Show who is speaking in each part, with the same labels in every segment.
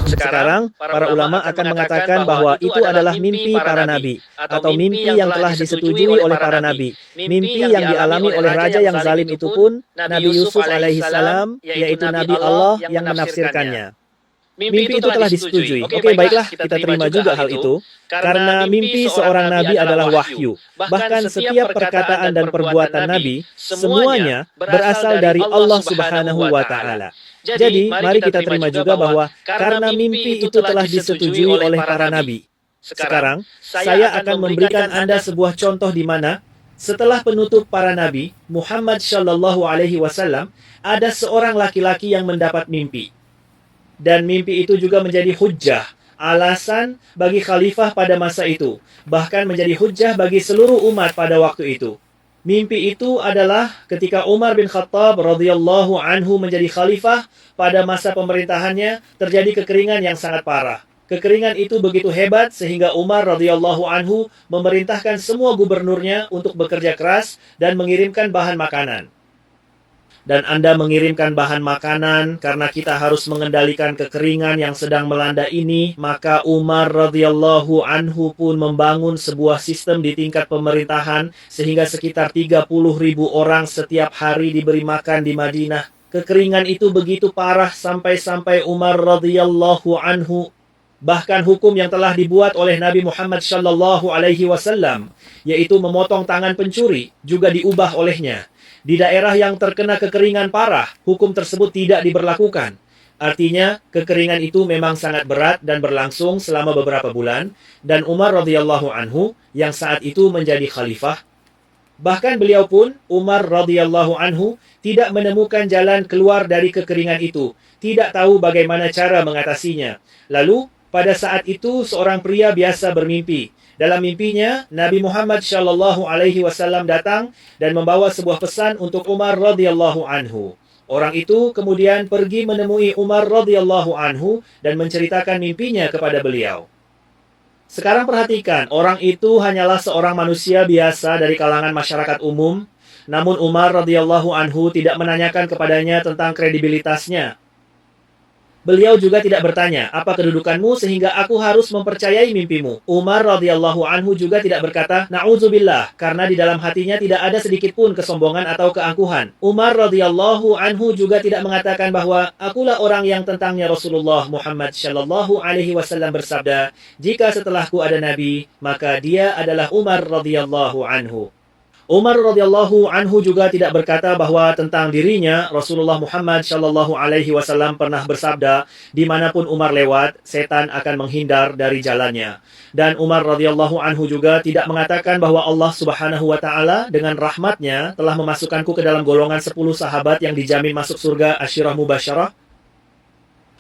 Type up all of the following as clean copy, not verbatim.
Speaker 1: Sekarang, para ulama akan mengatakan bahwa itu adalah mimpi para nabi, atau mimpi yang telah disetujui oleh para nabi. Mimpi yang dialami oleh raja yang zalim itu pun Nabi Yusuf alaihi salam, yaitu Nabi Allah yang menafsirkannya. Mimpi itu telah disetujui. Oke, baiklah, kita terima juga hal itu. Karena mimpi seorang nabi adalah wahyu. Bahkan setiap perkataan dan perbuatan nabi, semuanya berasal dari Allah Subhanahu wa Ta'ala. Jadi, mari kita terima juga bahwa karena mimpi itu telah disetujui oleh para nabi. Sekarang, saya akan memberikan Anda sebuah contoh di mana setelah penutup para nabi, Muhammad Shallallahu Alaihi Wasallam, ada seorang laki-laki yang mendapat mimpi. Dan mimpi itu juga menjadi hujjah, alasan bagi khalifah pada masa itu, bahkan menjadi hujjah bagi seluruh umat pada waktu itu. Mimpi itu adalah ketika Umar bin Khattab radhiyallahu anhu menjadi khalifah, pada masa pemerintahannya terjadi kekeringan yang sangat parah. Kekeringan itu begitu hebat sehingga Umar radhiyallahu anhu memerintahkan semua gubernurnya untuk bekerja keras dan mengirimkan bahan makanan. Dan Anda mengirimkan bahan makanan karena kita harus mengendalikan kekeringan yang sedang melanda ini, maka Umar radhiyallahu anhu pun membangun sebuah sistem di tingkat pemerintahan sehingga sekitar 30.000 orang setiap hari diberi makan di Madinah. Kekeringan itu begitu parah sampai-sampai Umar radhiyallahu anhu, bahkan hukum yang telah dibuat oleh Nabi Muhammad Shallallahu Alaihi Wasallam, yaitu memotong tangan pencuri, juga diubah olehnya. Di daerah yang terkena kekeringan parah, hukum tersebut tidak diberlakukan. Artinya, kekeringan itu memang sangat berat dan berlangsung selama beberapa bulan, dan Umar radhiyallahu anhu yang saat itu menjadi khalifah, bahkan beliau pun, Umar radhiyallahu anhu, tidak menemukan jalan keluar dari kekeringan itu, tidak tahu bagaimana cara mengatasinya. Lalu, pada saat itu seorang pria biasa bermimpi. Dalam mimpinya, Nabi Muhammad Shallallahu Alaihi Wasallam datang dan membawa sebuah pesan untuk Umar radhiyallahu anhu. Orang itu kemudian pergi menemui Umar radhiyallahu anhu dan menceritakan mimpinya kepada beliau. Sekarang perhatikan, orang itu hanyalah seorang manusia biasa dari kalangan masyarakat umum. Namun Umar radhiyallahu anhu tidak menanyakan kepadanya tentang kredibilitasnya. Beliau juga tidak bertanya, apa kedudukanmu sehingga aku harus mempercayai mimpimu. Umar radhiyallahu anhu juga tidak berkata, na'udzubillah, karena di dalam hatinya tidak ada sedikit pun kesombongan atau keangkuhan. Umar radhiyallahu anhu juga tidak mengatakan bahwa akulah orang yang tentangnya Rasulullah Muhammad Shallallahu Alaihi Wasallam bersabda, jika setelahku ada nabi, maka dia adalah Umar radhiyallahu anhu. Umar radhiyallahu anhu juga tidak berkata bahwa tentang dirinya Rasulullah Muhammad Shallallahu Alaihi Wasallam pernah bersabda, dimanapun Umar lewat, setan akan menghindar dari jalannya. Dan Umar radhiyallahu anhu juga tidak mengatakan bahwa Allah Subhanahu Wa Taala dengan rahmatnya telah memasukkanku ke dalam golongan 10 sahabat yang dijamin masuk surga asyirah mubasyarah.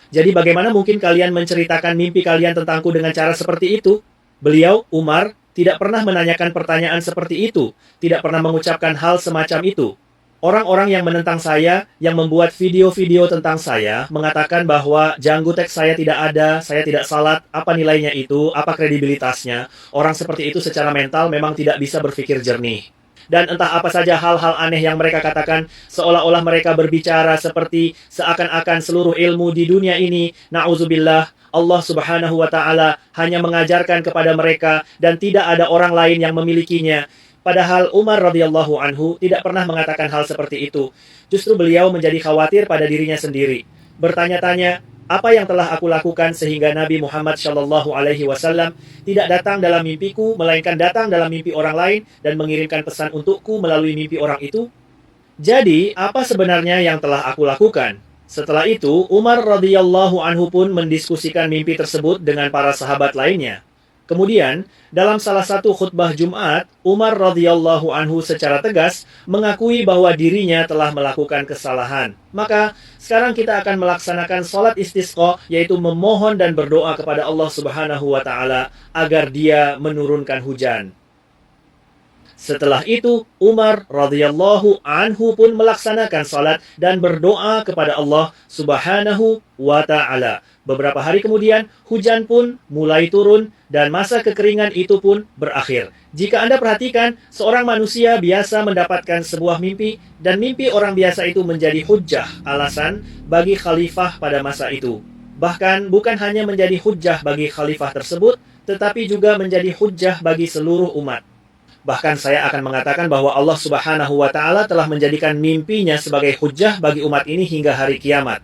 Speaker 1: Jadi bagaimana mungkin kalian menceritakan mimpi kalian tentangku dengan cara seperti itu? Beliau, Umar, tidak pernah menanyakan pertanyaan seperti itu, tidak pernah mengucapkan hal semacam itu. Orang-orang yang menentang saya, yang membuat video-video tentang saya, mengatakan bahwa janggutek saya tidak ada, saya tidak salat, apa nilainya itu, apa kredibilitasnya. Orang seperti itu secara mental memang tidak bisa berpikir jernih. Dan entah apa saja hal-hal aneh yang mereka katakan, seolah-olah mereka berbicara seperti seakan-akan seluruh ilmu di dunia ini, na'udzubillah, Allah Subhanahu Wa Ta'ala hanya mengajarkan kepada mereka dan tidak ada orang lain yang memilikinya. Padahal Umar radhiyallahu anhu tidak pernah mengatakan hal seperti itu. Justru beliau menjadi khawatir pada dirinya sendiri. Bertanya-tanya, apa yang telah aku lakukan sehingga Nabi Muhammad Shallallahu Alaihi Wasallam tidak datang dalam mimpiku, melainkan datang dalam mimpi orang lain dan mengirimkan pesan untukku melalui mimpi orang itu? Jadi, apa sebenarnya yang telah aku lakukan? Setelah itu, Umar radhiyallahu anhu pun mendiskusikan mimpi tersebut dengan para sahabat lainnya. Kemudian, dalam salah satu khutbah Jumat, Umar radhiyallahu anhu secara tegas mengakui bahwa dirinya telah melakukan kesalahan. Maka, sekarang kita akan melaksanakan sholat istisqa, yaitu memohon dan berdoa kepada Allah Subhanahu wa Ta'ala agar Dia menurunkan hujan. Setelah itu, Umar radhiyallahu anhu pun melaksanakan salat dan berdoa kepada Allah Subhanahu wa Ta'ala. Beberapa hari kemudian, hujan pun mulai turun dan masa kekeringan itu pun berakhir. Jika Anda perhatikan, seorang manusia biasa mendapatkan sebuah mimpi dan mimpi orang biasa itu menjadi hujjah, alasan bagi khalifah pada masa itu. Bahkan bukan hanya menjadi hujjah bagi khalifah tersebut, tetapi juga menjadi hujjah bagi seluruh umat. Bahkan saya akan mengatakan bahwa Allah Subhanahu wa Ta'ala telah menjadikan mimpinya sebagai hujjah bagi umat ini hingga hari kiamat.